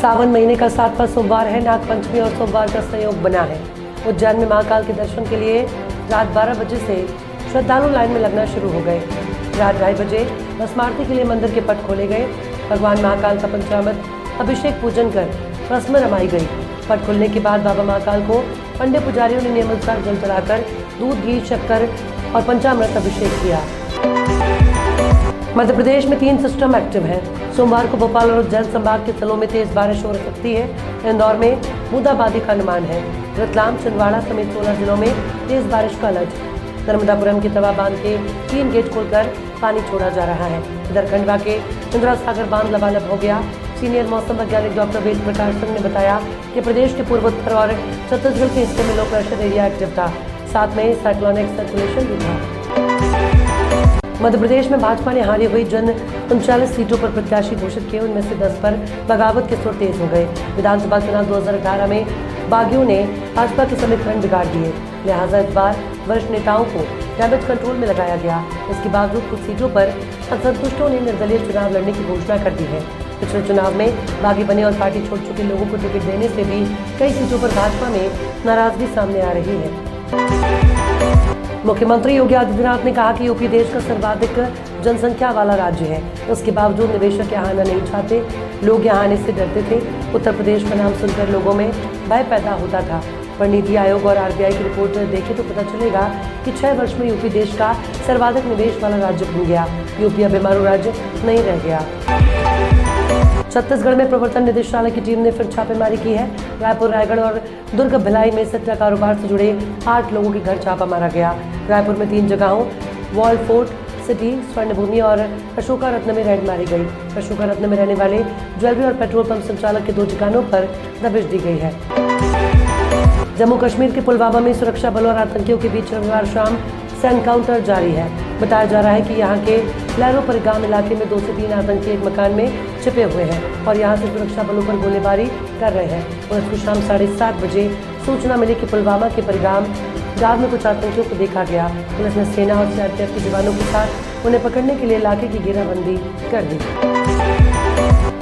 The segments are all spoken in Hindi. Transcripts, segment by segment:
सावन महीने का 7वां सोमवार है। नागपंचमी और सोमवार का संयोग बना है। उज्जैन में महाकाल के दर्शन के लिए रात 12 बजे से श्रद्धालु लाइन में लगना शुरू हो गए। रात 2:30 बजे भस्मारती के लिए मंदिर के पट खोले गए। भगवान महाकाल का पंचामृत अभिषेक पूजन कर रस्म रमाई गई। पट खुलने के बाद बाबा महाकाल को पंडित पुजारियों ने नियमानुसार जल चढ़ाकर दूध, घी, शक्कर और पंचामृत अभिषेक किया। मध्य प्रदेश में 3 सिस्टम एक्टिव हैं। सोमवार को भोपाल और उज्जैन संभाग के जिलों में तेज बारिश हो सकती है। इंदौर में बूंदाबांदी का अनुमान है। रतलाम, छिंदवाड़ा समेत 16 जिलों में तेज बारिश का अलर्ट। नर्मदापुरम के तवा बांध के 3 गेट खोलकर पानी छोड़ा जा रहा है। इधर खंडवा के इंदिरा सागर बांध लबालब हो गया। सीनियर मौसम वैज्ञानिक डॉक्टर वेद प्रकाश सिंह ने बताया कि प्रदेश के पूर्वोत्तर और छत्तीसगढ़ के हिस्से में लो प्रेशर एरिया एक्टिव था, साथ में साइक्लोनिक सर्कुलेशन भी था। मध्य प्रदेश में भाजपा ने हारी हुई जन 39 सीटों पर प्रत्याशी घोषित किए। उनमें से 10 पर बगावत के सुर तेज हो गए। विधानसभा चुनाव 2018 में बागियों ने भाजपा के समीकरण बिगाड़ दिए, लिहाजा इस बार वरिष्ठ नेताओं को डैमेज कंट्रोल में लगाया गया। इसके बावजूद कुछ सीटों पर असंतुष्टों ने निर्दलीय चुनाव लड़ने की घोषणा कर दी है। पिछले चुनाव में बागी बने और पार्टी छोड़ चुके लोगों को टिकट देने से भी कई सीटों पर भाजपा में नाराजगी सामने आ रही है। मुख्यमंत्री योगी आदित्यनाथ ने कहा कि यूपी देश का सर्वाधिक जनसंख्या वाला राज्य है। उसके बावजूद निवेशक यहाँ आना नहीं चाहते। लोग यहाँ आने से डरते थे। उत्तर प्रदेश का नाम सुनकर लोगों में भय पैदा होता था, पर नीति आयोग और आरबीआई की रिपोर्ट देखें तो पता चलेगा कि 6 वर्ष में यूपी देश का सर्वाधिक निवेश वाला राज्य बन गया। यूपी अब बीमारू राज्य नहीं रह गया। छत्तीसगढ़ में प्रवर्तन निदेशालय की टीम ने फिर छापेमारी की है। रायपुर, रायगढ़ और दुर्ग, भिलाई में सट्टा कारोबार से जुड़े 8 लोगों के घर छापा मारा गया। रायपुर में 3 जगहों वॉल फोर्ट, सिटी, स्वर्णभूमि और अशोका रत्न में रेड मारी गई। अशोका रत्न में रहने वाले ज्वेलरी और पेट्रोल पंप संचालक के 2 ठिकानों पर दबिश दी गई है। जम्मू कश्मीर के पुलवामा में सुरक्षा बलों और आतंकियों के बीच रविवार शाम से एनकाउंटर जारी है। बताया जा रहा है कि यहाँ के लहरों गांव इलाके में 2 से 3 आतंकी एक मकान में छिपे हुए हैं और यहाँ से सुरक्षा बलों पर गोलीबारी कर रहे हैं। पुलिस को शाम 7:30 बजे सूचना मिली कि पुलवामा के परिगाम गांव में कुछ आतंकियों को देखा गया। पुलिस ने सेना और सीआरपीएफ के जवानों के साथ उन्हें पकड़ने के लिए इलाके की घेराबंदी कर दी।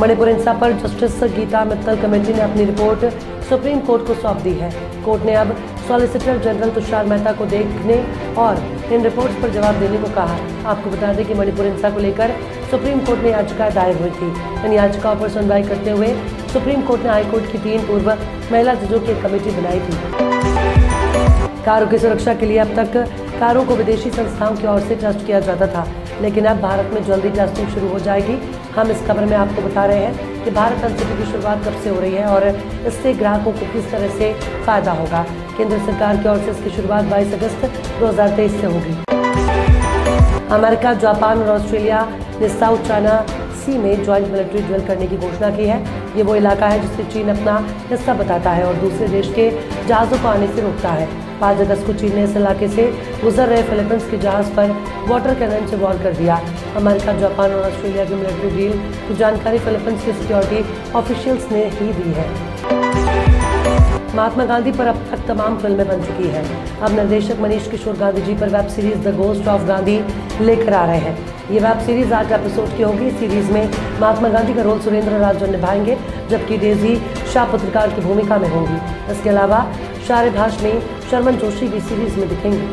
मणिपुर हिंसा पर जस्टिस गीता मित्तल कमेटी ने अपनी रिपोर्ट सुप्रीम कोर्ट को सौंप दी है। कोर्ट ने अब सॉलिसिटर जनरल तुषार मेहता को देखने और इन रिपोर्ट्स पर जवाब देने को कहा। आपको बता दें कि मणिपुर हिंसा को लेकर सुप्रीम कोर्ट में याचिका दायर हुई थी। इन याचिकाओं पर सुनवाई करते हुए सुप्रीम कोर्ट ने हाईकोर्ट की 3 पूर्व महिला जजों की एक कमेटी बनाई थी। कारों की सुरक्षा के लिए अब तक कारों को विदेशी संस्थाओं की ओर से टेस्ट किया जाता था, लेकिन अब भारत में जल्दी टेस्टिंग शुरू हो जाएगी। हम इस खबर में आपको बता रहे हैं कि भारत एनसीपी की शुरुआत कब से हो रही है और इससे ग्राहकों को किस तरह से फायदा होगा। केंद्र सरकार की ओर से इसकी शुरुआत 22 अगस्त 2023 से होगी। अमेरिका, जापान और ऑस्ट्रेलिया ने साउथ चाइना सी में ज्वाइंट मिलिट्री ड्रिल करने की घोषणा की है। ये वो इलाका है जिसे चीन अपना हिस्सा बताता है और दूसरे देश के जहाज़ों को आने से रोकता है। 5 अगस्त को चीन ने इस इलाके से गुजर रहे फिलीपींस के जहाज पर वाटर कैनन से वॉर कर दिया। अमेरिका, जापान और ऑस्ट्रेलिया की मिलिट्री डील की जानकारी फिलीपींस के सिक्योरिटी ऑफिशियल्स ने ही दी है। महात्मा गांधी पर अब तक तमाम फिल्में बन चुकी हैं। अब निर्देशक मनीष किशोर गांधी जी पर web series the ghost of Gandhi लेकर आ रहे हैं। ये वेब सीरीज 8 एपिसोड की होगी। सीरीज में महात्मा गांधी का रोल सुरेंद्र राजन निभाएंगे, जबकि डेजी शाह पत्रकार की भूमिका में होंगी। इसके अलावा शाहिद हाशमी, शर्मन जोशी भी सीरीज में दिखेंगे।